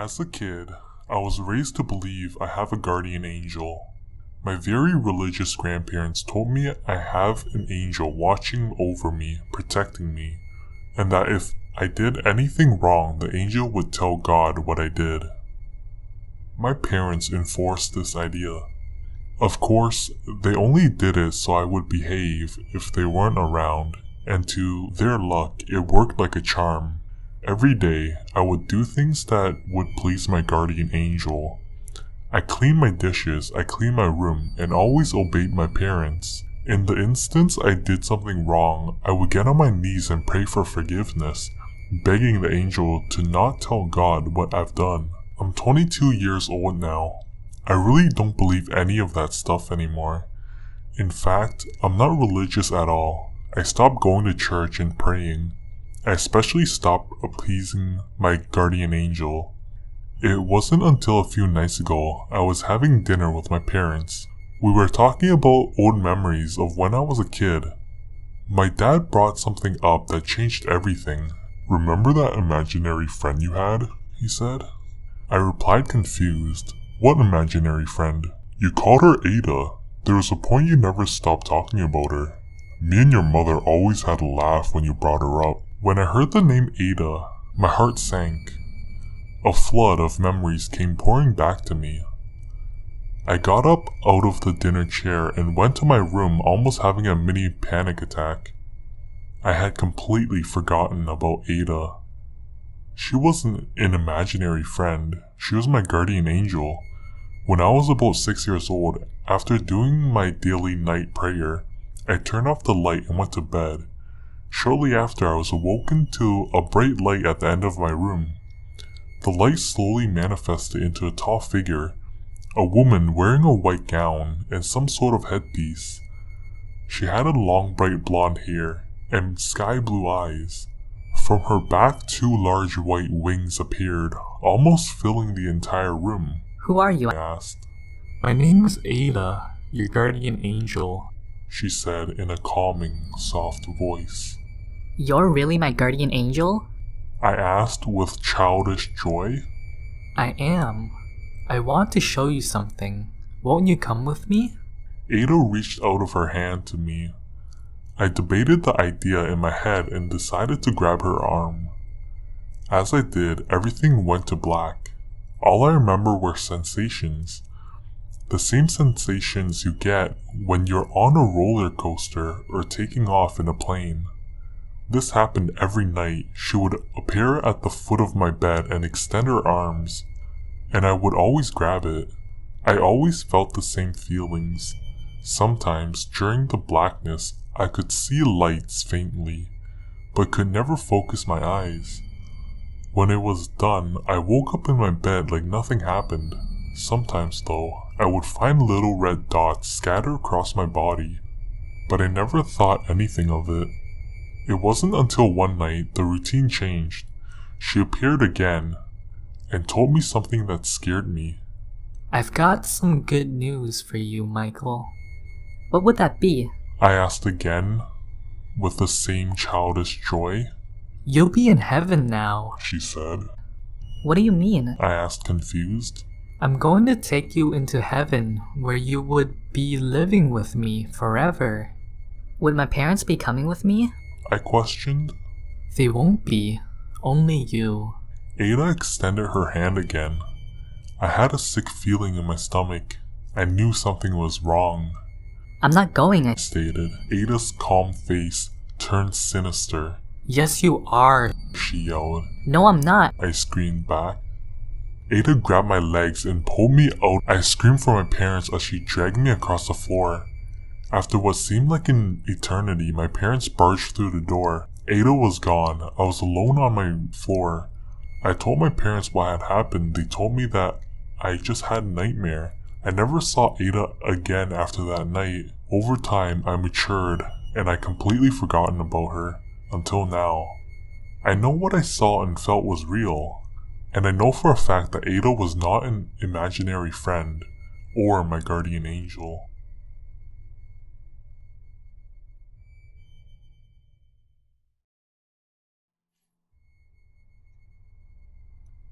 As a kid, I was raised to believe I have a guardian angel. My very religious grandparents told me I have an angel watching over me, protecting me, and that if I did anything wrong, the angel would tell God what I did. My parents enforced this idea. Of course, they only did it so I would behave if they weren't around, and to their luck, it worked like a charm. Every day, I would do things that would please my guardian angel. I cleaned my dishes, I cleaned my room, and always obeyed my parents. In the instance I did something wrong, I would get on my knees and pray for forgiveness, begging the angel to not tell God what I've done. I'm 22 years old now. I really don't believe any of that stuff anymore. In fact, I'm not religious at all. I stopped going to church and praying. I especially stopped appeasing my guardian angel. It wasn't until a few nights ago I was having dinner with my parents. We were talking about old memories of when I was a kid. My dad brought something up that changed everything. "Remember that imaginary friend you had?" he said. I replied confused. "What imaginary friend?" "You called her Ada. There was a point you never stopped talking about her. Me and your mother always had a laugh when you brought her up." When I heard the name Ada, my heart sank. A flood of memories came pouring back to me. I got up out of the dinner chair and went to my room, almost having a mini panic attack. I had completely forgotten about Ada. She wasn't an imaginary friend, she was my guardian angel. When I was about 6 years old, after doing my daily night prayer, I turned off the light and went to bed. Shortly after, I was awoken to a bright light at the end of my room. The light slowly manifested into a tall figure, a woman wearing a white gown and some sort of headpiece. She had a long bright blonde hair and sky blue eyes. From her back, two large white wings appeared, almost filling the entire room. "Who are you?" I asked. "My name is Ada, your guardian angel," she said in a calming, soft voice. "You're really my guardian angel?" I asked with childish joy. "I am. I want to show you something. Won't you come with me?" Ada reached out of her hand to me. I debated the idea in my head and decided to grab her arm. As I did, everything went to black. All I remember were sensations. The same sensations you get when you're on a roller coaster or taking off in a plane. This happened every night. She would appear at the foot of my bed and extend her arms, and I would always grab it. I always felt the same feelings. Sometimes, during the blackness, I could see lights faintly, but could never focus my eyes. When it was done, I woke up in my bed like nothing happened. Sometimes though, I would find little red dots scattered across my body, but I never thought anything of it. It wasn't until one night the routine changed. She appeared again, and told me something that scared me. "I've got some good news for you, Michael." "What would that be?" I asked again, with the same childish joy. "You'll be in heaven now." She said. "What do you mean?" I asked confused. "I'm going to take you into heaven where you would be living with me forever." "Would my parents be coming with me?" I questioned. "They won't be. Only you." Ada extended her hand again. I had a sick feeling in my stomach. I knew something was wrong. "I'm not going," I I stated. Ada's calm face turned sinister. "Yes, you are." She yelled. "No, I'm not." I screamed back. Ada grabbed my legs and pulled me out. I screamed for my parents as she dragged me across the floor. After what seemed like an eternity, my parents barged through the door. Ada was gone. I was alone on my floor. I told my parents what had happened. They told me that I just had a nightmare. I never saw Ada again after that night. Over time, I matured, and I completely forgotten about her, until now. I know what I saw and felt was real, and I know for a fact that Ada was not an imaginary friend, or my guardian angel.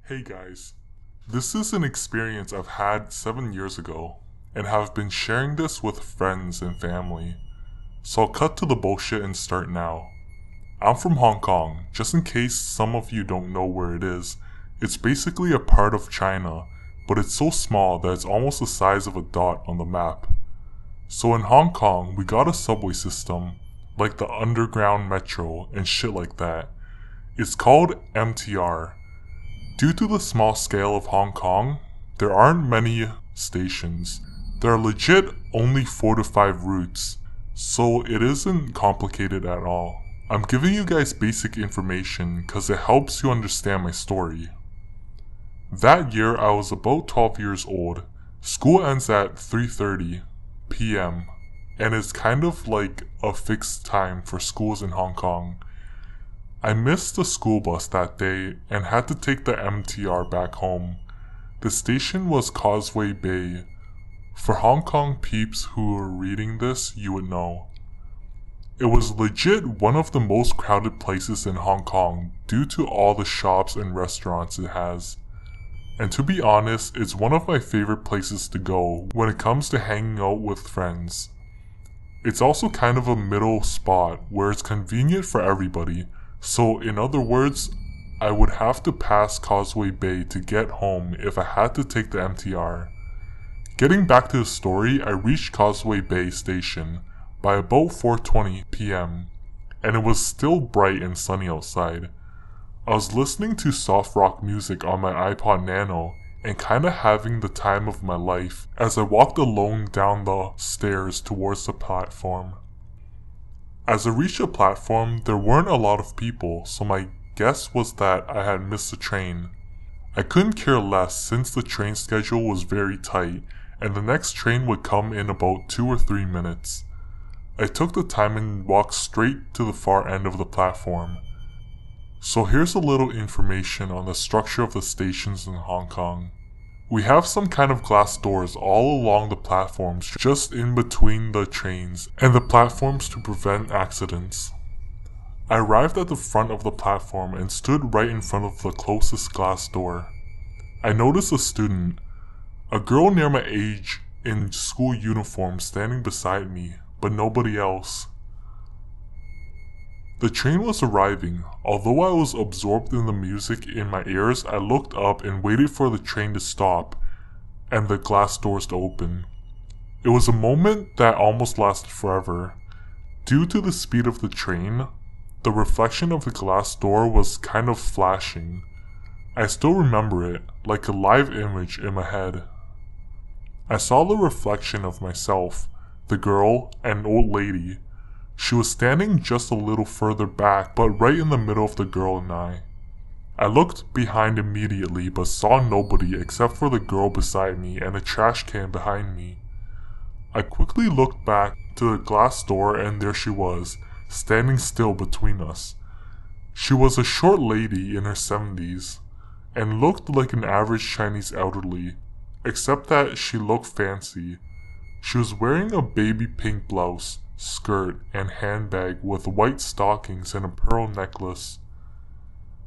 Hey guys, This is an experience I've had 7 years ago, and have been sharing this with friends and family. So I'll cut to the bullshit and start now. I'm from Hong Kong, just in case some of you don't know where it is. It's basically a part of China, but it's so small that it's almost the size of a dot on the map. So in Hong Kong, we got a subway system, like the underground metro and shit like that. It's called MTR. Due to the small scale of Hong Kong, there aren't many stations. There are legit only 4 to 5 routes, so it isn't complicated at all. I'm giving you guys basic information because it helps you understand my story. That year I was about 12 years old. School ends at 3:30 p.m. and it's kind of like a fixed time for schools in Hong Kong. I missed the school bus that day and had to take the MTR back home. The station was Causeway Bay. For Hong Kong peeps who are reading this, you would know. It was legit one of the most crowded places in Hong Kong due to all the shops and restaurants it has. And to be honest, it's one of my favorite places to go when it comes to hanging out with friends. It's also kind of a middle spot where it's convenient for everybody. So in other words, I would have to pass Causeway Bay to get home if I had to take the MTR. Getting back to the story, I reached Causeway Bay station by about 4:20 p.m. and it was still bright and sunny outside. I was listening to soft rock music on my iPod Nano and kinda having the time of my life as I walked alone down the stairs towards the platform. As I reached the platform, there weren't a lot of people, so my guess was that I had missed the train. I couldn't care less since the train schedule was very tight and the next train would come in about 2 or 3 minutes. I took the time and walked straight to the far end of the platform. So here's a little information on the structure of the stations in Hong Kong. We have some kind of glass doors all along the platforms just in between the trains and the platforms to prevent accidents. I arrived at the front of the platform and stood right in front of the closest glass door. I noticed a student, a girl near my age in school uniform standing beside me, but nobody else. The train was arriving. Although I was absorbed in the music in my ears, I looked up and waited for the train to stop and the glass doors to open. It was a moment that almost lasted forever. Due to the speed of the train, the reflection of the glass door was kind of flashing. I still remember it, like a live image in my head. I saw the reflection of myself, the girl, and an old lady. She was standing just a little further back, but right in the middle of the girl and I. I looked behind immediately, but saw nobody except for the girl beside me and a trash can behind me. I quickly looked back to the glass door and there she was, standing still between us. She was a short lady in her 70s, and looked like an average Chinese elderly, except that she looked fancy. She was wearing a baby pink blouse, skirt, and handbag with white stockings and a pearl necklace.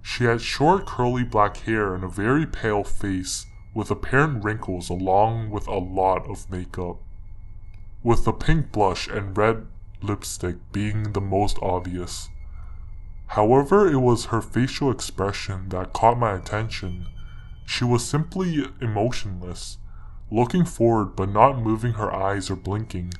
She had short curly black hair and a very pale face with apparent wrinkles along with a lot of makeup, with the pink blush and red lipstick being the most obvious. However, it was her facial expression that caught my attention. She was simply emotionless, looking forward but not moving her eyes or blinking.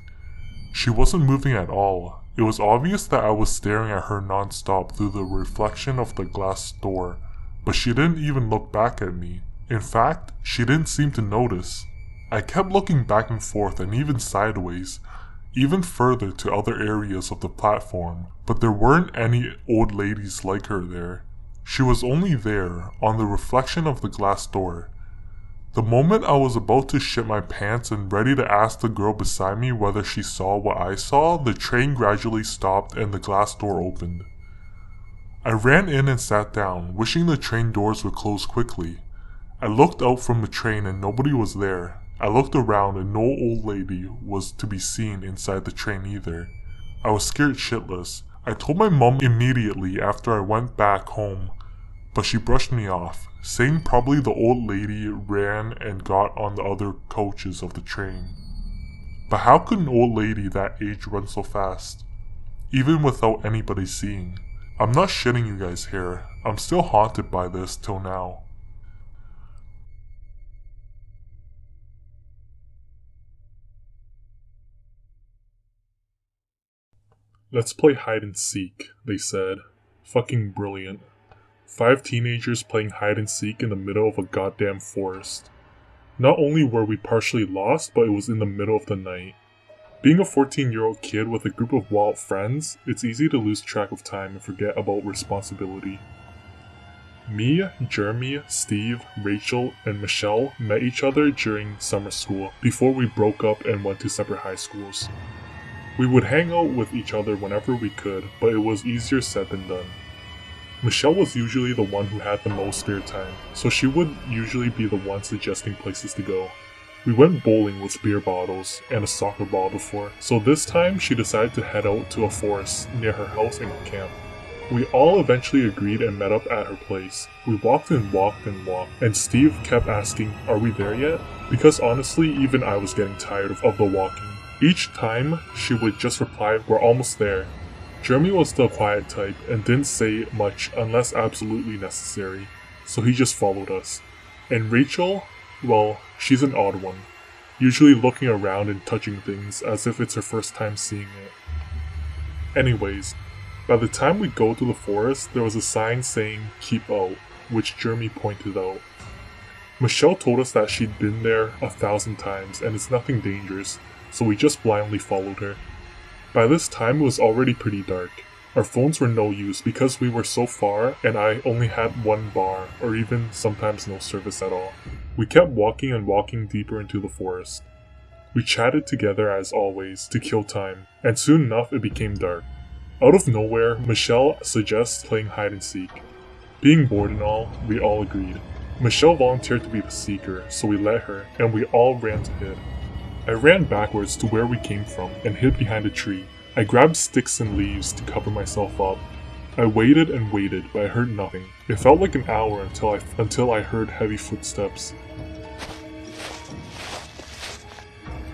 She wasn't moving at all. It was obvious that I was staring at her non-stop through the reflection of the glass door, but she didn't even look back at me. In fact, she didn't seem to notice. I kept looking back and forth and even sideways, even further to other areas of the platform, but there weren't any old ladies like her there. She was only there, on the reflection of the glass door. The moment I was about to shit my pants and ready to ask the girl beside me whether she saw what I saw, the train gradually stopped and the glass door opened. I ran in and sat down, wishing the train doors would close quickly. I looked out from the train and nobody was there. I looked around and no old lady was to be seen inside the train either. I was scared shitless. I told my mom immediately after I went back home, but she brushed me off, saying probably the old lady ran and got on the other coaches of the train. But how could an old lady that age run so fast, even without anybody seeing? I'm not shitting you guys here, I'm still haunted by this till now. Let's play hide and seek, they said. Fucking brilliant. 5 teenagers playing hide and seek in the middle of a goddamn forest. Not only were we partially lost, but it was in the middle of the night. Being a 14-year-old kid with a group of wild friends, it's easy to lose track of time and forget about responsibility. Me, Jeremy, Steve, Rachel, and Michelle met each other during summer school before we broke up and went to separate high schools. We would hang out with each other whenever we could, but it was easier said than done. Michelle was usually the one who had the most spare time, so she would usually be the one suggesting places to go. We went bowling with beer bottles and a soccer ball before, so this time she decided to head out to a forest near her house and camp. We all eventually agreed and met up at her place. We walked and walked and walked, and Steve kept asking, "Are we there yet?" Because honestly, even I was getting tired of the walking. Each time, she would just reply, "We're almost there." Jeremy was the quiet type and didn't say much unless absolutely necessary, so he just followed us. And Rachel, well, she's an odd one, usually looking around and touching things as if it's her first time seeing it. Anyways, by the time we go to the forest, there was a sign saying "Keep Out," which Jeremy pointed out. Michelle told us that she'd been there 1,000 times and it's nothing dangerous, so we just blindly followed her. By this time it was already pretty dark. Our phones were no use because we were so far and I only had one bar, or even sometimes no service at all. We kept walking and walking deeper into the forest. We chatted together as always to kill time, and soon enough it became dark. Out of nowhere, Michelle suggests playing hide and seek. Being bored and all, we all agreed. Michelle volunteered to be the seeker, so we let her, and we all ran to hid. I ran backwards to where we came from and hid behind a tree. I grabbed sticks and leaves to cover myself up. I waited and waited, but I heard nothing. It felt like an hour until I heard heavy footsteps.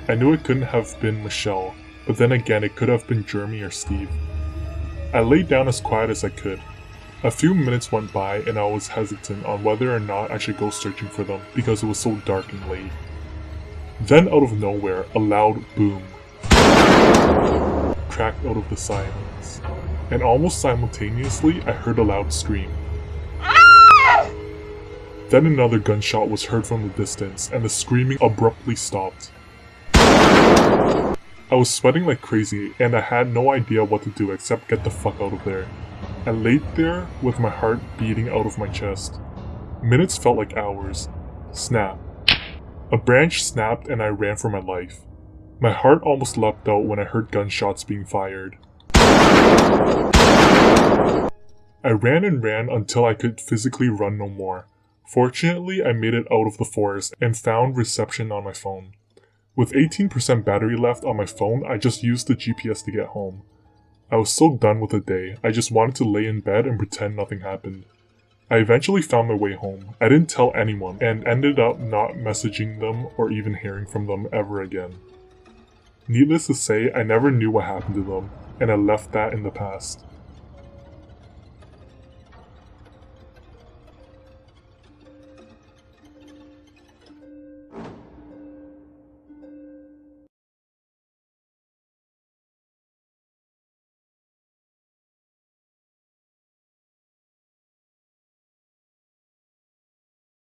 I knew it couldn't have been Michelle, but then again it could have been Jeremy or Steve. I laid down as quiet as I could. A few minutes went by and I was hesitant on whether or not I should go searching for them because it was so dark and late. Then out of nowhere, a loud boom cracked out of the silence, and almost simultaneously I heard a loud scream. Then another gunshot was heard from the distance and the screaming abruptly stopped. I was sweating like crazy and I had no idea what to do except get the fuck out of there. I laid there with my heart beating out of my chest. Minutes felt like hours. Snap. A branch snapped and I ran for my life. My heart almost leapt out when I heard gunshots being fired. I ran and ran until I could physically run no more. Fortunately, I made it out of the forest and found reception on my phone. With 18% battery left on my phone, I just used the GPS to get home. I was so done with the day, I just wanted to lay in bed and pretend nothing happened. I eventually found my way home. I didn't tell anyone and ended up not messaging them or even hearing from them ever again. Needless to say, I never knew what happened to them, and I left that in the past.